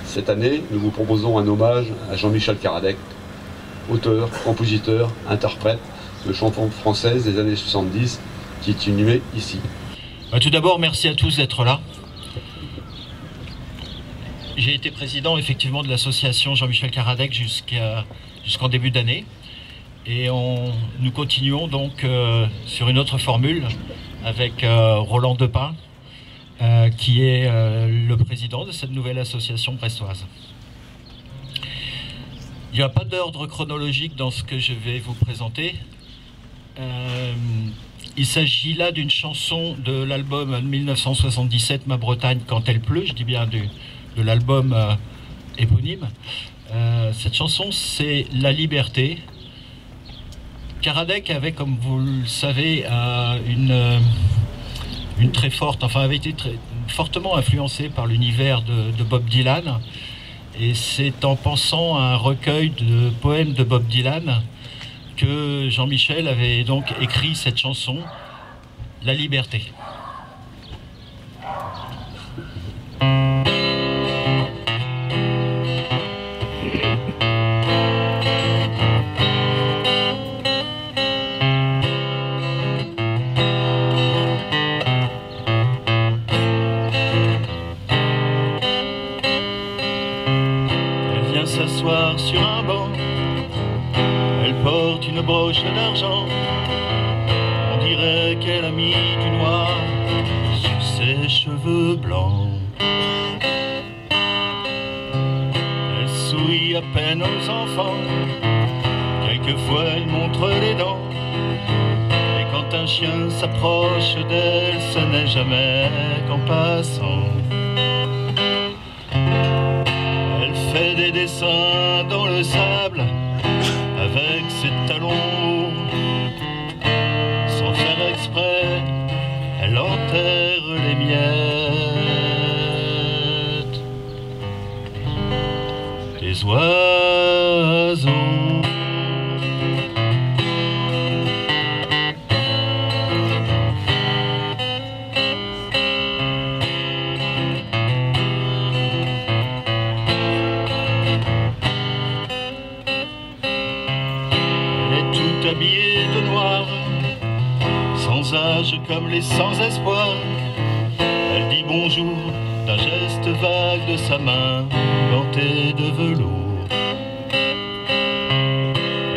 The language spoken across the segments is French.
Cette année, nous vous proposons un hommage à Jean-Michel Karadec, auteur, compositeur, interprète de chansons françaises des années 70, qui est inhumé ici. Tout d'abord, merci à tous d'être là. J'ai été président effectivement de l'association Jean-Michel Karadec jusqu'en début d'année. Et nous continuons donc sur une autre formule avec Roland Depin, qui est le président de cette nouvelle association brestoise. Il n'y a pas d'ordre chronologique dans ce que je vais vous présenter. Il s'agit là d'une chanson de l'album 1977, Ma Bretagne quand elle pleut, je dis bien de l'album éponyme. Cette chanson, c'est La Liberté. Karadec avait, comme vous le savez, une très forte, enfin avait été fortement influencé par l'univers de Bob Dylan. Et c'est en pensant à un recueil de poèmes de Bob Dylan que Jean-Michel avait donc écrit cette chanson, La Liberté. S'asseoir sur un banc, elle porte une broche d'argent, on dirait qu'elle a mis du noir sur ses cheveux blancs. Elle sourit à peine aux enfants, quelquefois elle montre les dents, et quand un chien s'approche d'elle, ce n'est jamais qu'en passant. Fait des dessins dans le sable avec ses talons hauts. Sans faire exprès, elle enterre les miettes des oiseaux. Habillée de noir, sans âge comme les sans espoir, elle dit bonjour d'un geste vague de sa main gantée de velours.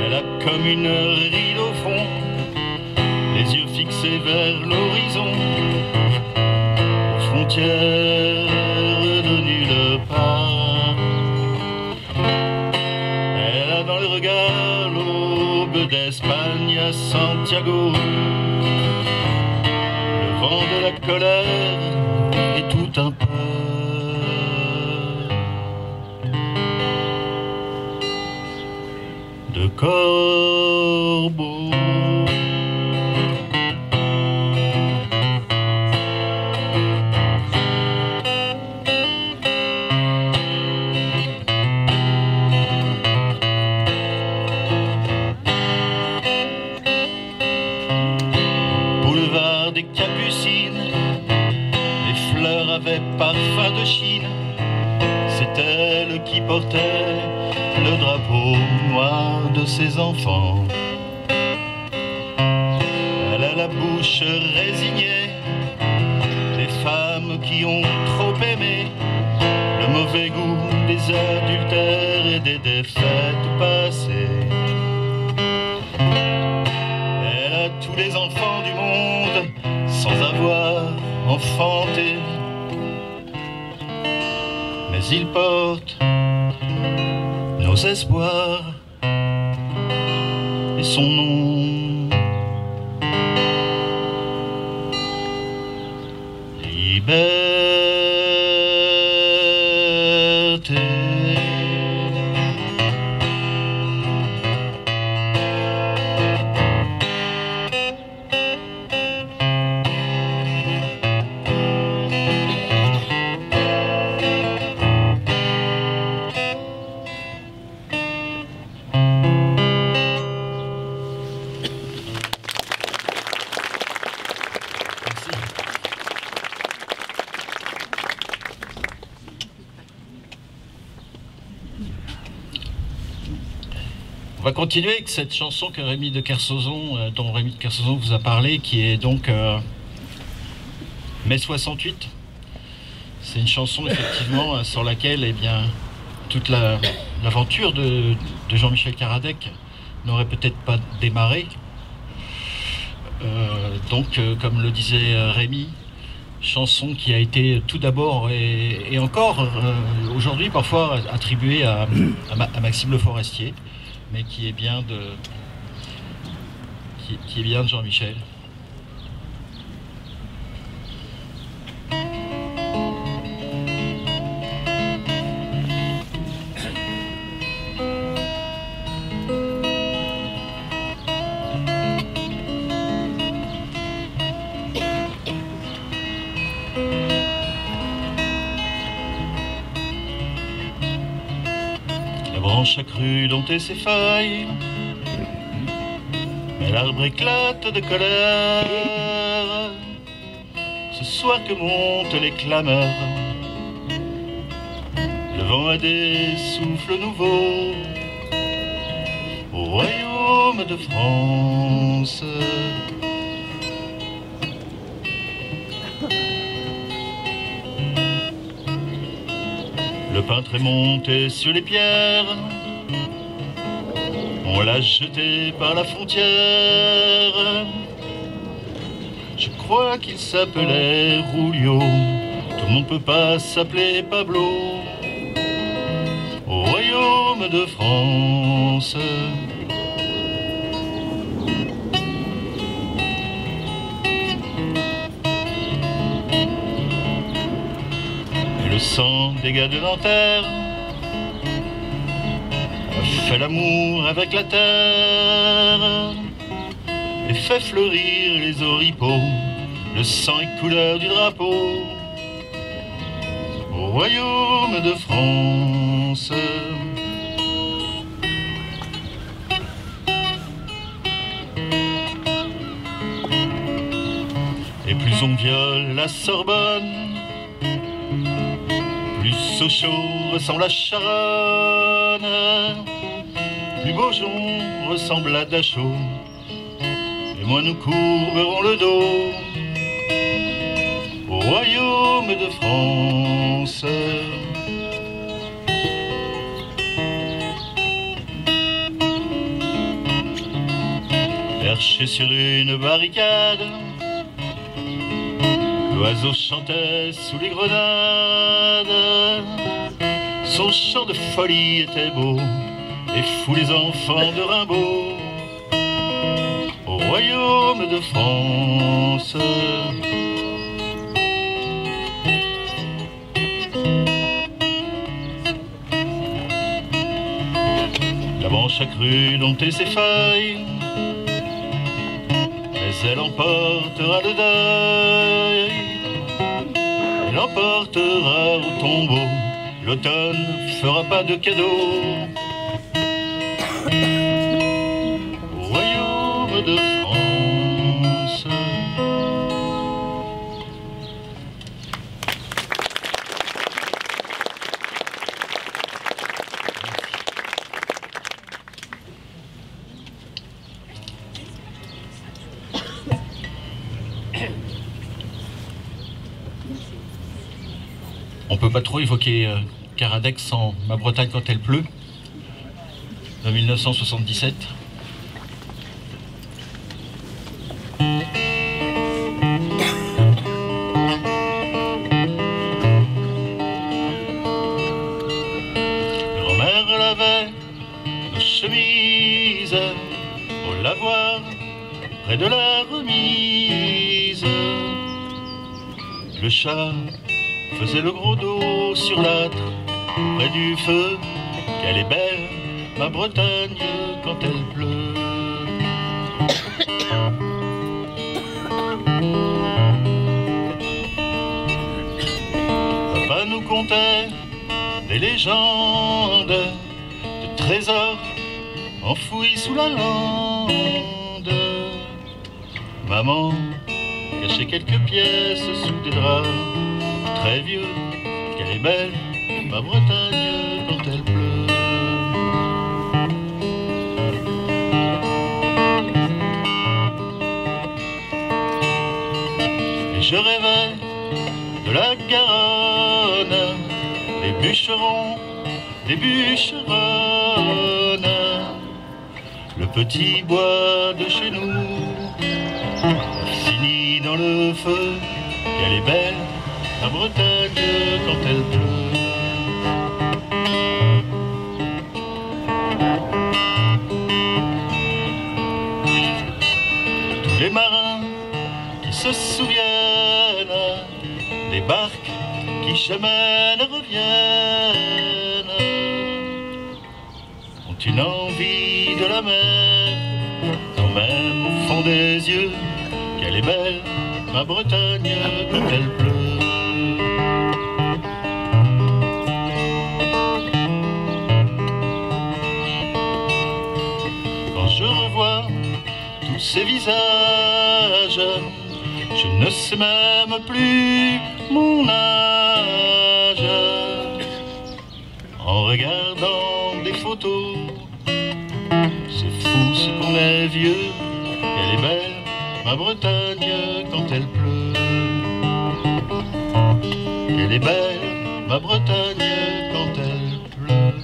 Elle a comme une ride au fond, les yeux fixés vers l'horizon, aux frontières de nulle part. Elle a dans le regard l'aube d'Espagne à Santiago, le vent de la colère et tout un peu de corbeaux. Des capucines, les fleurs avaient parfum de Chine. C'est elle qui portait le drapeau noir de ses enfants. Elle a la bouche résignée des femmes qui ont trop aimé, le mauvais goût des adultères et des défaites passées. Elle a tous les enfants du monde sans avoir enfanté, mais il porte nos espoirs et son nom. Liberté. On va continuer avec cette chanson que Rémi de Kersauzon, dont Rémi de Kersauzon vous a parlé, qui est donc Mai 68. C'est une chanson effectivement sur laquelle eh bien, toute l'aventure de Jean-Michel Karadec n'aurait peut-être pas démarré. Comme le disait Rémi, chanson qui a été tout d'abord et encore aujourd'hui parfois attribuée à Maxime Le Forestier, mais qui est bien de Jean-Michel. La branche accrue domptait ses feuilles, mais l'arbre éclate de colère. Ce soir que montent les clameurs, le vent a des souffles nouveaux au royaume de France. Le peintre est monté sur les pierres, on l'a jeté par la frontière. Je crois qu'il s'appelait Rulio, tout le monde peut pas s'appeler Pablo au royaume de France. Le sang des gars de Nanterre a fait l'amour avec la terre et fait fleurir les oripeaux. Le sang est couleur du drapeau au royaume de France. Et plus on viole la Sorbonne, plus Sochaux ressemble à Charonne, plus Beaujon ressemble à Dachau, et moins nous courberons le dos au royaume de France. Perché sur une barricade, l'oiseau chantait sous les grenades. Son chant de folie était beau et fou les enfants de Rimbaud au royaume de France. La branche accrue domptait ses feuilles, mais elle emportera le deuil. Elle emportera au tombeau, l'automne fera pas de cadeaux au royaume de France. On peut pas trop évoquer Karadec sans Ma Bretagne quand elle pleut, de 1977. Grand-mère lavait nos chemises au lavoir près de la remise. Le chat faisait le gros dos sur l'âtre près du feu. Qu'elle est belle, ma Bretagne, quand elle pleut. Papa nous contait des légendes de trésors enfouis sous la lande. Maman cachait quelques pièces sous des draps très vieux. Qu'elle est belle, ma Bretagne, quand elle pleut. je rêvais de la Garonne, des bûcherons, des bûcheronnes, le petit bois de chez nous finit dans le feu. Qu'elle est belle, la Bretagne, quand elle pleut. Tous les marins qui se souviennent des barques qui jamais ne reviennent ont une envie de la mer, quand même au fond des yeux. Qu'elle est belle, ma Bretagne, quand elle pleut. Quand je revois tous ces visages, je ne sais même plus mon âge. En regardant des photos, c'est fou ce qu'on est vieux. Elle est belle, ma Bretagne, quand elle pleut. Elle est belle, ma Bretagne, quand elle pleut.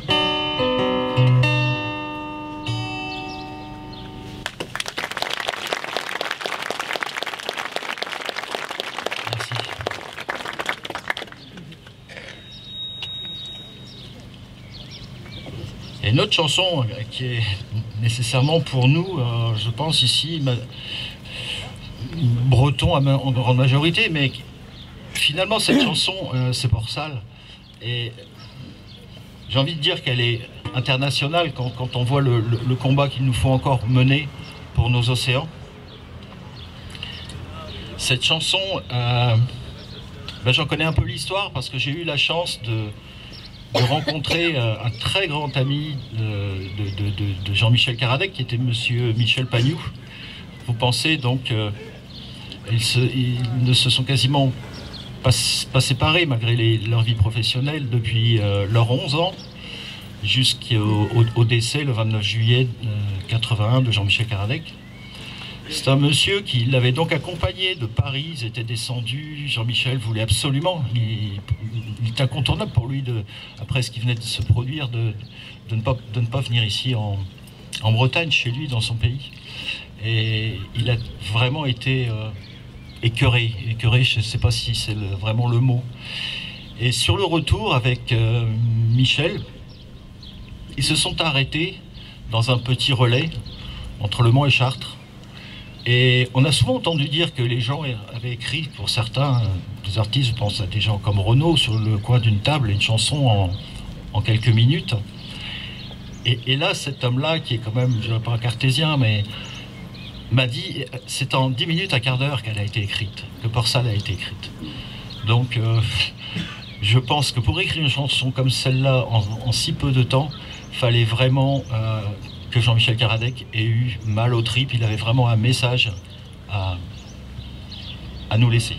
Merci. Et une autre chanson qui est nécessairement pour nous, je pense ici, breton en grande majorité, mais finalement cette chanson c'est Porsal, et j'ai envie de dire qu'elle est internationale quand on voit le combat qu'il nous faut encore mener pour nos océans. Cette chanson, j'en connais un peu l'histoire parce que j'ai eu la chance de rencontrer un très grand ami de Jean-Michel Caradec, qui était monsieur Michel Pagnoux. Vous pensez donc ils ne se sont quasiment pas séparés malgré leur vie professionnelle depuis leurs 11 ans jusqu'au décès le 29 juillet 81 de Jean-Michel Caradec. C'est un monsieur qui l'avait donc accompagné de Paris. Ils étaient descendus. Jean-Michel voulait absolument, il est incontournable pour lui, après ce qui venait de se produire, de ne pas venir ici en Bretagne, chez lui, dans son pays. Et il a vraiment été écœuré, je ne sais pas si c'est vraiment le mot. Et sur le retour avec Michel, ils se sont arrêtés dans un petit relais entre Le Mans et Chartres. Et on a souvent entendu dire que les gens avaient écrit, pour certains, des artistes, je pense à des gens comme Renaud, sur le coin d'une table, une chanson en quelques minutes. Et là, cet homme-là, qui est quand même, je ne dirais pas un cartésien, mais m'a dit, c'est en 10 minutes, un quart d'heure qu'elle a été écrite, que Porsal a été écrite. Donc, je pense que pour écrire une chanson comme celle-là, en si peu de temps, fallait vraiment que Jean-Michel Caradec ait eu mal aux tripes. Il avait vraiment un message à nous laisser.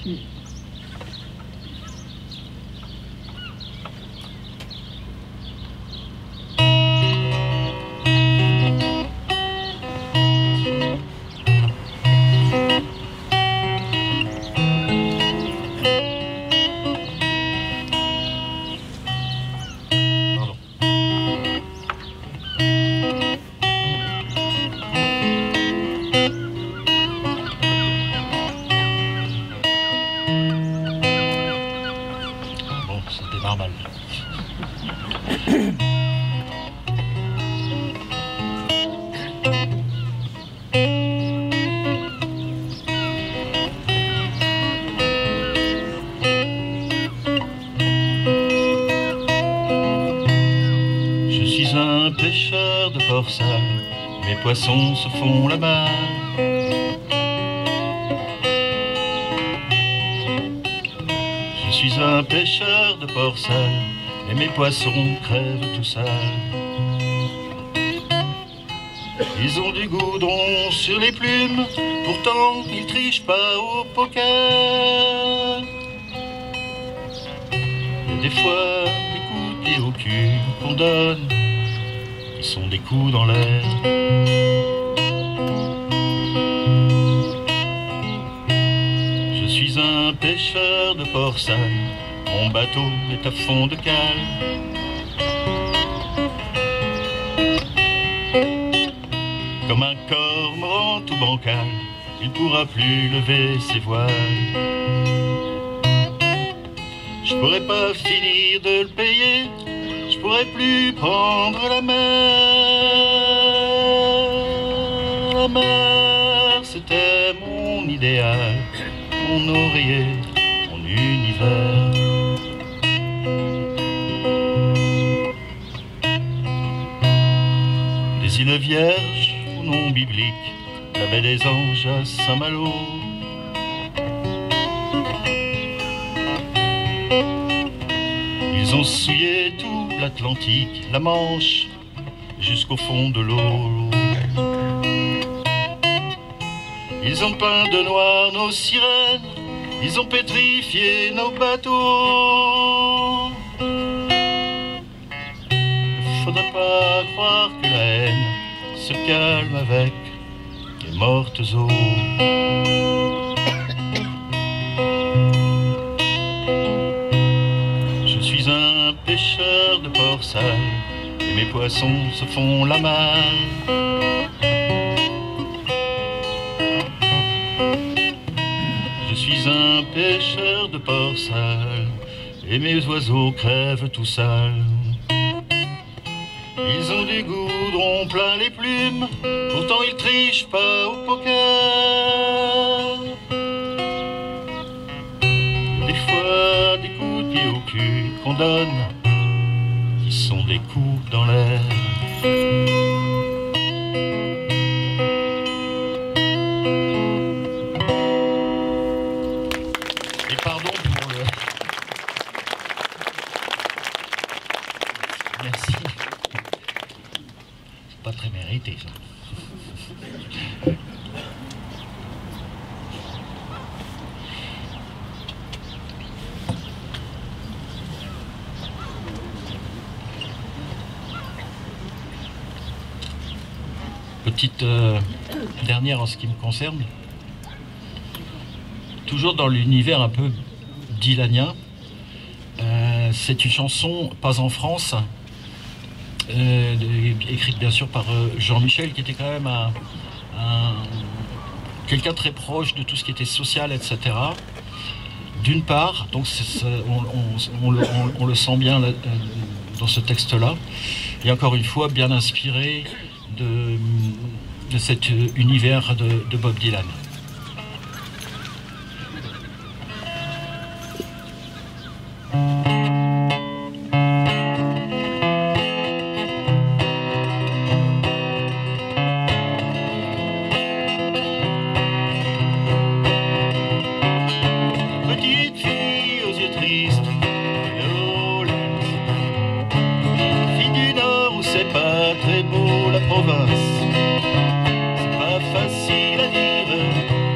Normal. Je suis un pêcheur de Porsal, mes poissons se font la malle. Je suis un pêcheur de Porsal et mes poissons crèvent tout sales. Ils ont du goudron sur les plumes, pourtant ils trichent pas au poker. Et des fois, des coups de pied au cul qu'on donne, ils sont des coups dans l'air. Je suis un un pêcheur de port sale, mon bateau est à fond de cale. Comme un cormoran tout bancal, il pourra plus lever ses voiles. Je pourrais pas finir de le payer, je pourrais plus prendre la mer. La mer, c'était mon idéal, mon oreiller, mon univers. Des îles vierges au nom biblique, la baie des Anges à Saint-Malo. Ils ont souillé tout l'Atlantique, la Manche, jusqu'au fond de l'eau. Ils ont peint de noir nos sirènes, ils ont pétrifié nos bateaux. Faudrait pas croire que la haine se calme avec les mortes eaux. Je suis un pêcheur de port sale et mes poissons se font la malle. Je suis un pêcheur de port sale et mes oiseaux crèvent tout sales. Ils ont du goudron plein les plumes, pourtant ils trichent pas au poker. Des fois des coups de pied au cul qu'on donne, qui sont des coups dans l'air. Et pardon pour le... Merci. Pas très mérité, ça. Petite dernière en ce qui me concerne. Toujours dans l'univers un peu dylanien. C'est une chanson, pas en France, écrite bien sûr par Jean-Michel, qui était quand même quelqu'un très proche de tout ce qui était social, etc. D'une part, donc on le sent bien là, dans ce texte-là, et encore une fois bien inspiré de cet univers de Bob Dylan. Très beau la province, c'est pas facile à dire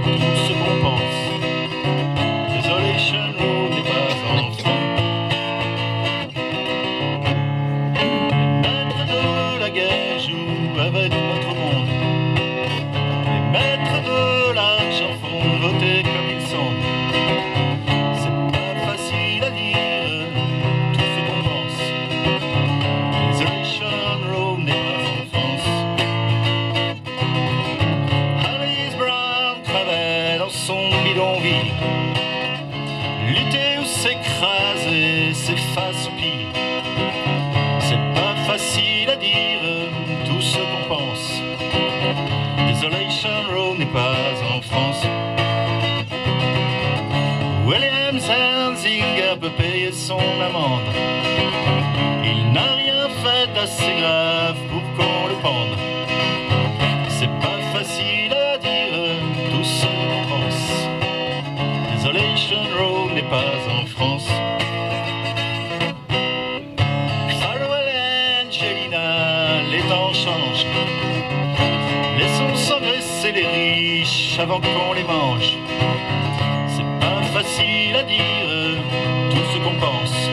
tout ce qu'on pense. Desolation Road n'est pas enfant. Les maîtres de la guerre jouent avec notre monde. Les maîtres de l'argent font voter comme il semble. C'est pas facile à dire tout ce qu'on pense. Desolation Road n'est pas son bidonville, lutter ou s'écraser, c'est s'assoupir. C'est pas facile à dire tout ce qu'on pense. Desolation Road n'est pas en France. William Zanzinger peut payer son amende. Il n'a rien fait d'assez grave pour qu'on le pende. C'est pas facile à dire tout ce qu'on pense. Desolation Road n'est pas en France. Farewell Angelina, les temps changent. Laissons s'engraisser les riches avant qu'on les mange. C'est pas facile à dire tout ce qu'on pense.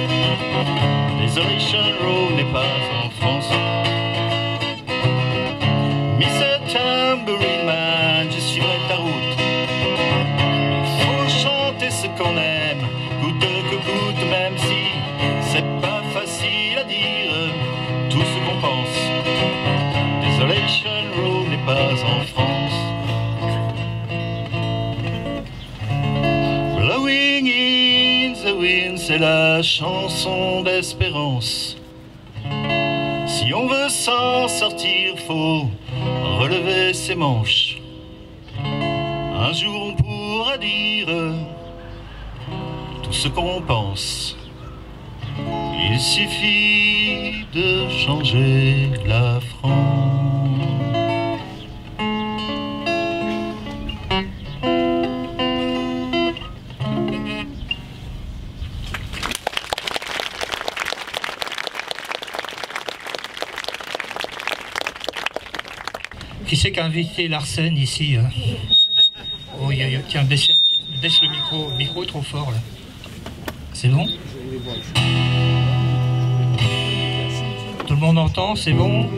Desolation Road n'est pas en France. Mr. Tambourine Man, je suivrai ta route. Il faut chanter ce qu'on France. Desolation Road n'est pas en France. Blowing in the wind, c'est la chanson d'espérance. Si on veut s'en sortir, faut relever ses manches. Un jour on pourra dire tout ce qu'on pense. Il suffit de changer la France. Qui c'est qui a invité Larsen ici? Oh, tiens, baisse le micro. Le micro est trop fort là. C'est bon? Tout le monde entend, c'est bon?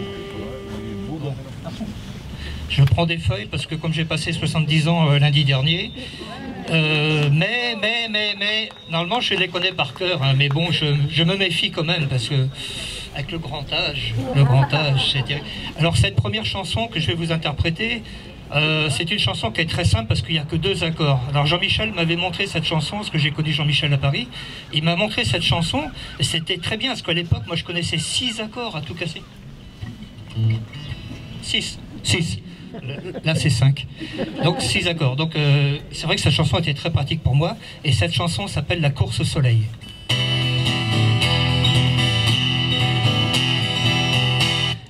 Je prends des feuilles parce que comme j'ai passé 70 ans lundi dernier, mais, normalement je les connais par cœur, hein, mais bon, je me méfie quand même parce que avec le grand âge, c'est terrible. Alors cette première chanson que je vais vous interpréter, c'est une chanson qui est très simple parce qu'il n'y a que 2 accords. Alors Jean-Michel m'avait montré cette chanson, parce que j'ai connu Jean-Michel à Paris. Il m'a montré cette chanson et c'était très bien parce qu'à l'époque, moi je connaissais 6 accords à tout casser. 6. Là c'est 5. Donc 6 accords. Donc c'est vrai que cette chanson était très pratique pour moi. Et cette chanson s'appelle La course au soleil.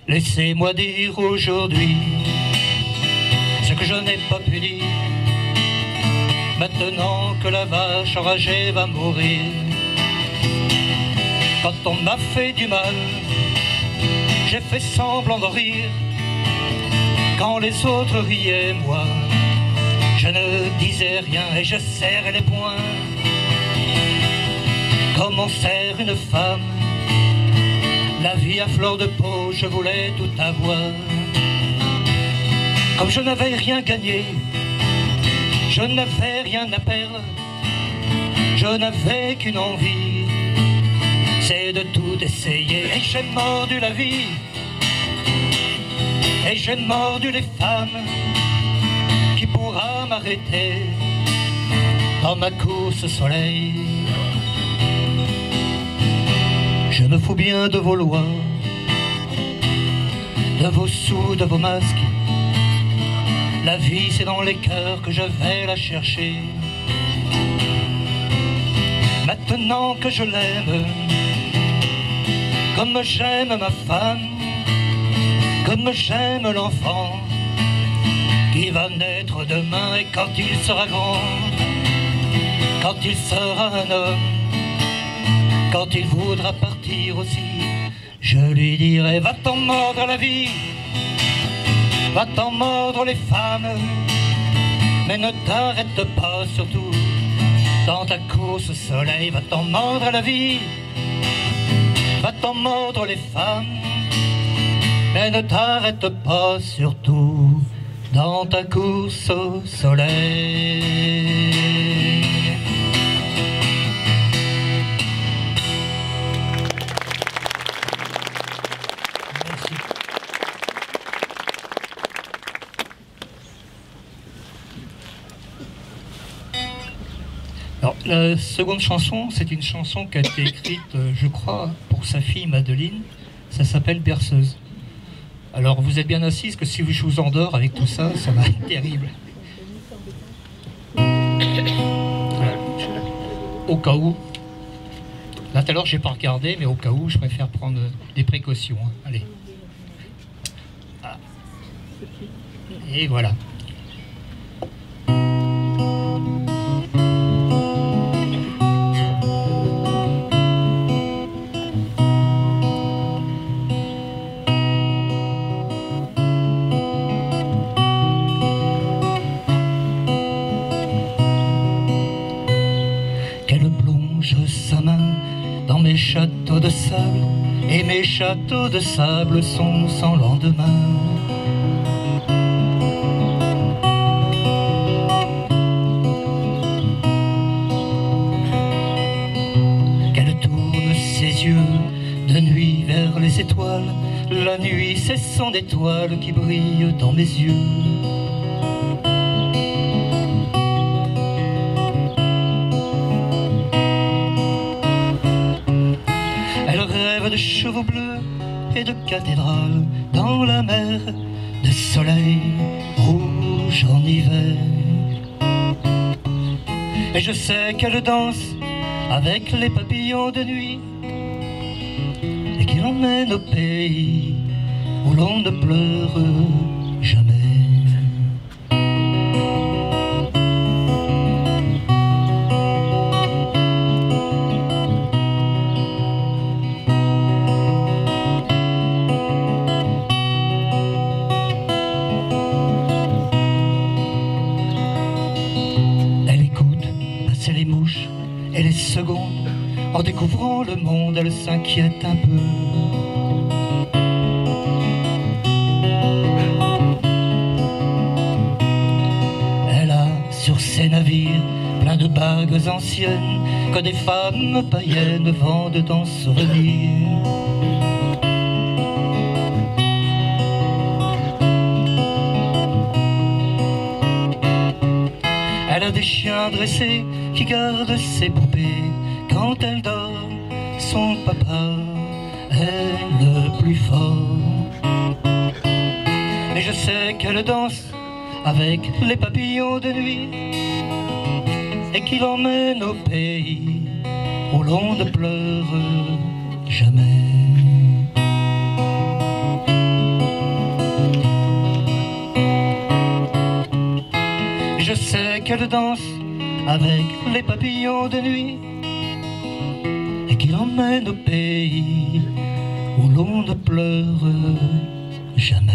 Laissez-moi dire aujourd'hui ce que je n'ai pas pu dire. Maintenant que la vache enragée va mourir, quand on m'a fait du mal, j'ai fait semblant de rire. Quand les autres riaient, moi, je ne disais rien et je serrais les poings. Comme on serre une femme, la vie à fleur de peau, je voulais tout avoir. Comme je n'avais rien gagné, je n'avais rien à perdre, je n'avais qu'une envie, c'est de tout essayer. Et j'ai mordu la vie, et j'ai mordu les femmes. Qui pourra m'arrêter dans ma course au soleil? Je me fous bien de vos lois, de vos sous, de vos masques. La vie c'est dans les cœurs que je vais la chercher. Maintenant que je l'aime, comme j'aime ma femme, comme j'aime l'enfant qui va naître demain. Et quand il sera grand, quand il sera un homme, quand il voudra partir aussi, je lui dirai: va-t'en mordre la vie, va-t'en mordre les femmes, mais ne t'arrête pas surtout dans ta course au soleil. Va-t'en mordre la vie, va-t'en mordre les femmes, mais ne t'arrête pas surtout dans ta course au soleil. Alors, la seconde chanson, c'est une chanson qui a été écrite, je crois, pour sa fille Madeleine. Ça s'appelle Berceuse. Alors, vous êtes bien assis, parce que si je vous endors avec tout ça, ça va être terrible. Au cas où. Là, tout à l'heure, je n'ai pas regardé, mais au cas où, je préfère prendre des précautions. Hein. Allez. Ah. Et voilà. Mes châteaux de sable, et mes châteaux de sable sont sans lendemain. Qu'elle tourne ses yeux de nuit vers vers les étoiles. La nuit, c'est son étoile qui brille dans mes yeux. Elle rêve de chevaux bleus et de cathédrales dans la mer, de soleil rouge en hiver. Et je sais qu'elle danse avec les papillons de nuit et qu'il emmène au pays où l'on ne pleure jamais. Les mouches et les secondes, en découvrant le monde, elle s'inquiète un peu. Elle a sur ses navires plein de bagues anciennes que des femmes païennes vendent en souvenir. Elle a des chiens dressés qui gardent ses poupées. Quand elle dort, son papa est le plus fort. Et je sais qu'elle danse avec les papillons de nuit et qu'il emmène au pays où l'on ne pleure jamais. Je sais qu'elle danse avec les papillons de nuit et qu'il emmène au pays où l'on ne pleure jamais.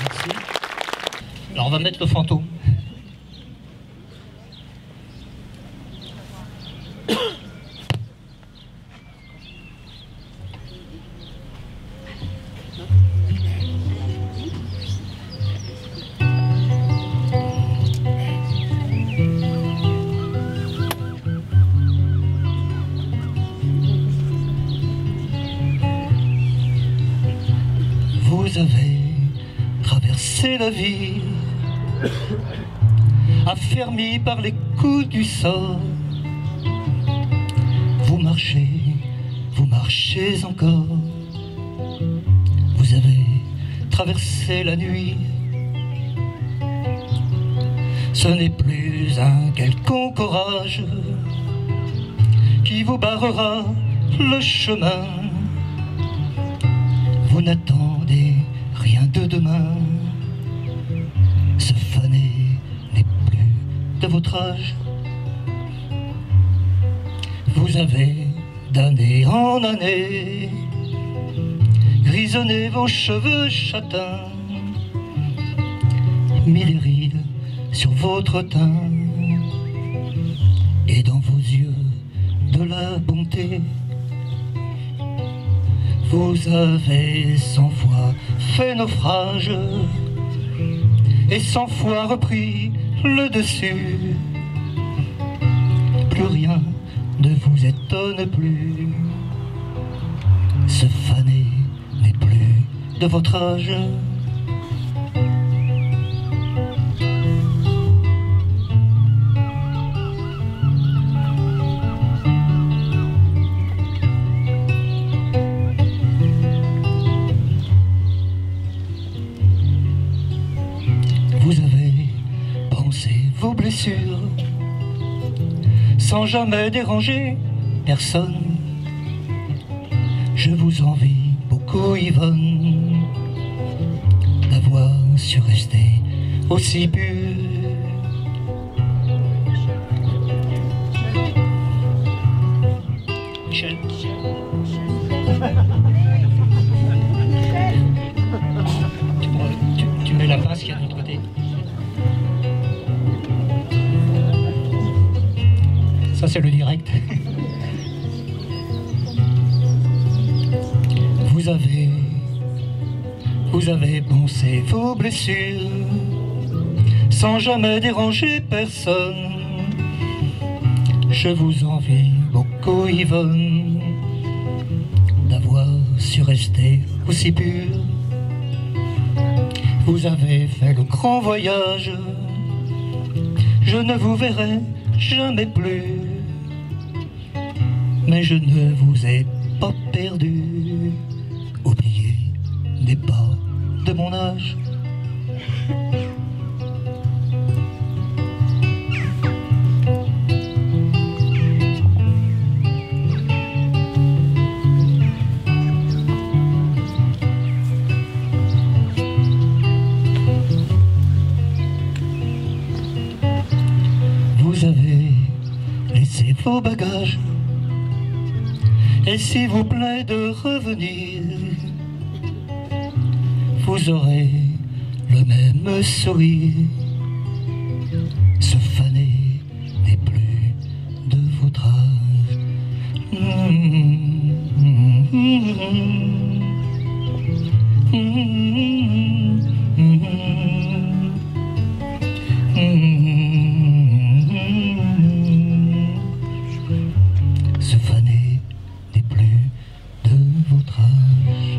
Merci. Alors on va mettre le fantôme. Vous avez traversé la vie, affermi par les coups du sort. Vous marchez encore. Vous avez traversé la nuit. Ce n'est plus un quelconque orage qui vous barrera le chemin. Vous n'attendez rien de demain. Ce fané n'est plus de votre âge. Vous avez d'année en année grisonné vos cheveux châtains, mis des rides sur votre teint et dans vos yeux de la bonté. Vous avez 100 fois fait naufrage et 100 fois repris le dessus. Plus rien ne vous étonne plus. Ce fané n'est plus de votre âge. Vous avez pensé vos blessures sans jamais déranger personne. Je vous envie beaucoup, Yvonne, d'avoir su rester aussi pure. Michel. Tu mets la pince qu'il y a de l'autre côté. Ça c'est le direct. Vous avez pensé vos blessures sans jamais déranger personne. Je vous envie beaucoup, Yvonne, d'avoir su rester aussi pure. Vous avez fait le grand voyage, je ne vous verrai jamais plus. Mais je ne vous ai pas perdu. Oublier n'est pas de mon âge. Vous avez laissé vos bagages, et s'il vous plaît de revenir, vous aurez le même sourire. Ce fané n'est plus de votre âge. Ce fané n'est plus de votre âge.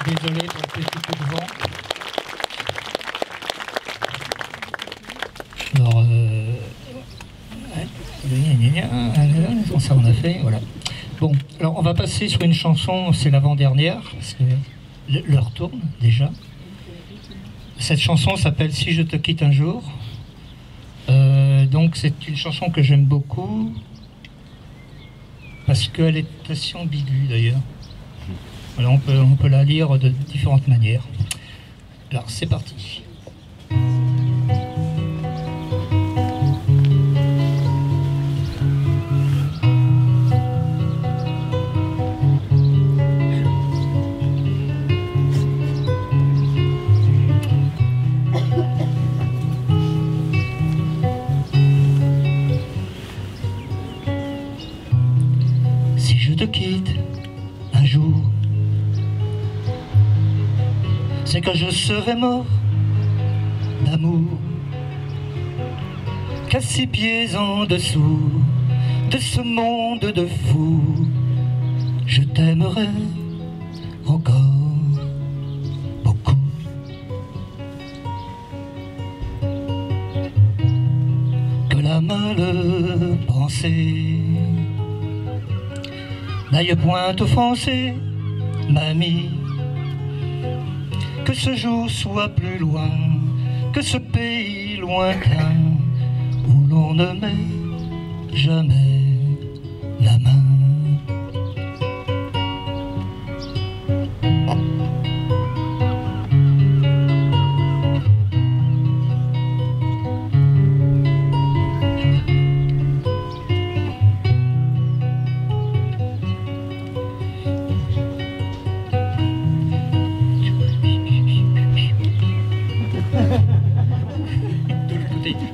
Désolé pour le petit coup de vent. Alors, ça on a fait, voilà. Bon, alors on va passer sur une chanson, c'est l'avant-dernière, parce que l'heure tourne déjà. Cette chanson s'appelle « Si je te quitte un jour ». Donc c'est une chanson que j'aime beaucoup, parce qu'elle est assez ambiguë d'ailleurs. Voilà, on peut la lire de différentes manières. Alors c'est parti. Si je te quitte un jour, c'est que je serai mort d'amour, qu'à 6 pieds en dessous de ce monde de fous, je t'aimerai encore beaucoup. Que la male pensée n'aille point t'offenser, mamie, que ce jour soit plus loin que ce pays lointain où l'on ne met jamais la main.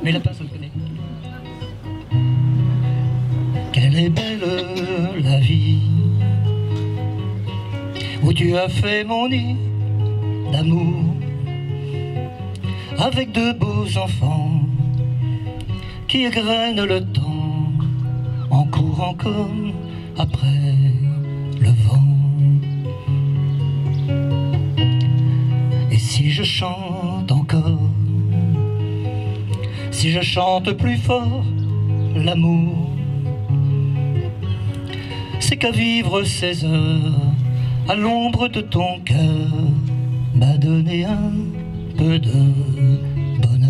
Mais la personne connaît. Quelle est belle la vie où tu as fait mon nid d'amour avec de beaux enfants qui égrènent le temps en courant comme après le vent. Et si je chante encore, si je chante plus fort l'amour, c'est qu'à vivre ces heures à l'ombre de ton cœur m'a donné un peu de bonheur.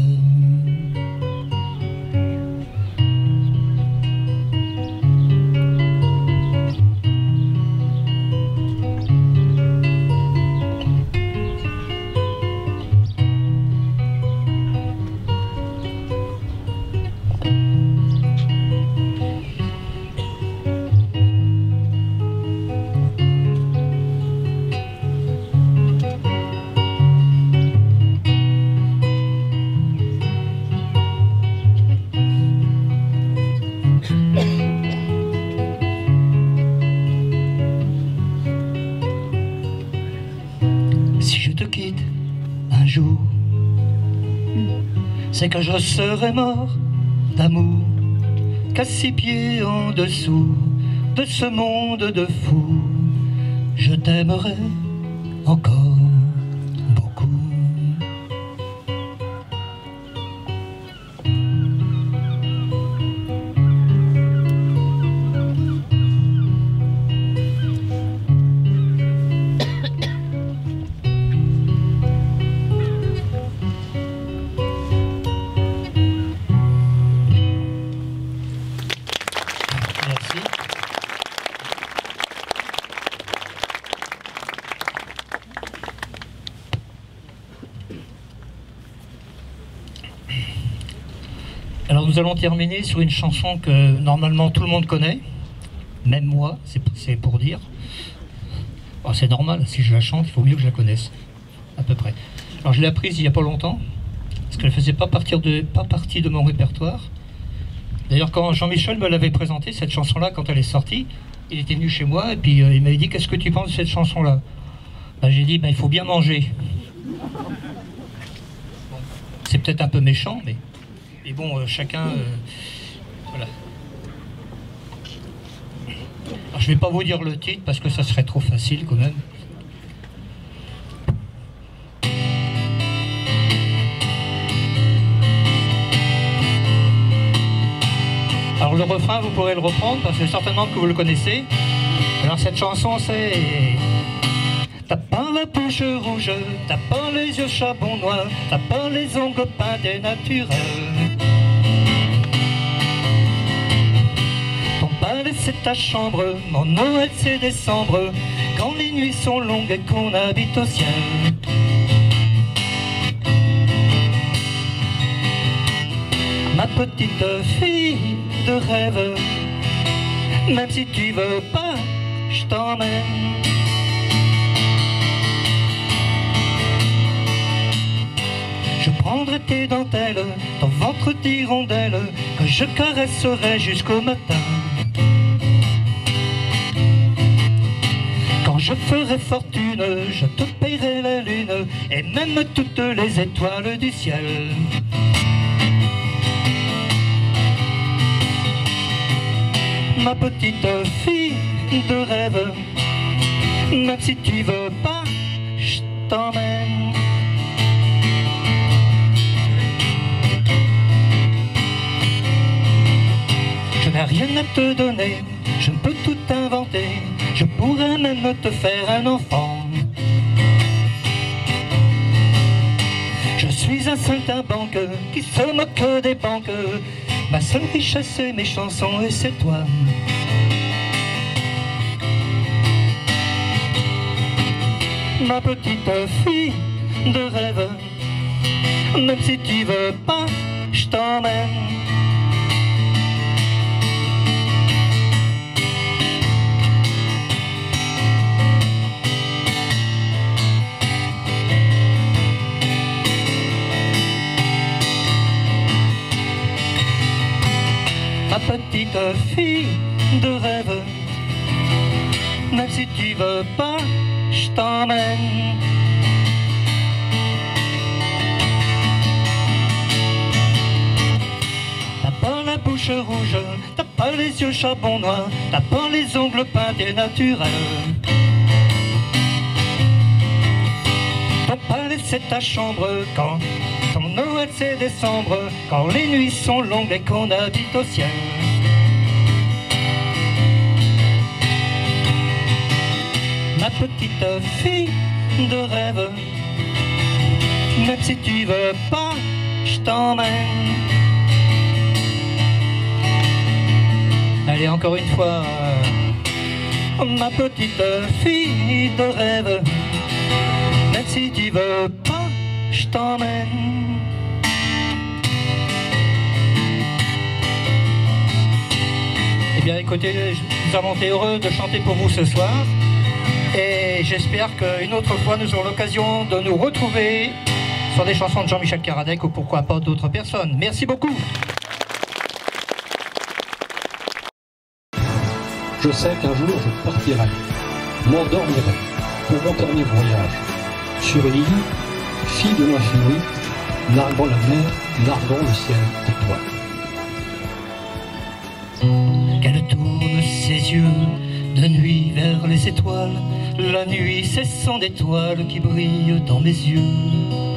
Si je te quitte un jour, c'est que je serai mort d'amour, qu'à 6 pieds en dessous de ce monde de fous, je t'aimerai encore beaucoup. Alors nous allons terminer sur une chanson que normalement tout le monde connaît, même moi, c'est pour dire. Oh, c'est normal, si je la chante, il faut mieux que je la connaisse, à peu près. Alors je l'ai apprise il n'y a pas longtemps, parce qu'elle ne faisait pas partie de mon répertoire. D'ailleurs quand Jean-Michel me l'avait présentée, cette chanson-là, quand elle est sortie, il était venu chez moi et puis il m'avait dit « Qu'est-ce que tu penses de cette chanson-là » J'ai dit « Il faut bien manger ». Bon, c'est peut-être un peu méchant, mais bon, chacun... voilà. Alors, je ne vais pas vous dire le titre parce que ça serait trop facile quand même. Alors le refrain, vous pourrez le reprendre parce que certainement que vous le connaissez. Alors cette chanson, c'est... T'as pas la bouche rouge, t'as pas les yeux charbon noir, t'as pas les ongles peints des naturels. Ton balai c'est ta chambre, mon Noël c'est décembre, quand les nuits sont longues et qu'on habite au ciel. Ma petite fille de rêve, même si tu veux pas, je t'emmène. Je prendrai tes dentelles, ton ventre d'hirondelle, que je caresserai jusqu'au matin. Quand je ferai fortune, je te paierai la lune, et même toutes les étoiles du ciel. Ma petite fille de rêve, même si tu veux pas, je t'emmène. Je n'ai rien à te donner, je ne peux tout inventer, je pourrais même te faire un enfant. Je suis un saltimbanque qui se moque des banques, ma seule richesse c'est mes chansons et c'est toi. Ma petite fille de rêve, même si tu veux pas, je t'emmène. Ma petite fille de rêve, même si tu veux pas, je t'emmène. T'as pas la bouche rouge, t'as pas les yeux charbon noir, t'as pas les ongles peints et naturels. Ton palais c'est ta chambre, quand ton Noël c'est décembre, quand les nuits sont longues et qu'on habite au ciel. Ma petite fille de rêve, même si tu veux pas, je t'emmène. Allez, encore une fois, ma petite fille de rêve, même si tu veux pas, je t'emmène. Eh bien écoutez, nous avons été heureux de chanter pour vous ce soir. Et j'espère qu'une autre fois nous aurons l'occasion de nous retrouver sur des chansons de Jean-Michel Karadec ou pourquoi pas d'autres personnes. Merci beaucoup. Je sais qu'un jour je partirai, m'endormirai pour mon dernier voyage. sur une île, fille de l'infini, narguant la mer, narguant le ciel d'étoiles. Qu'elle tourne ses yeux de nuit vers les étoiles, la nuit c'est 100 d'étoiles qui brillent dans mes yeux.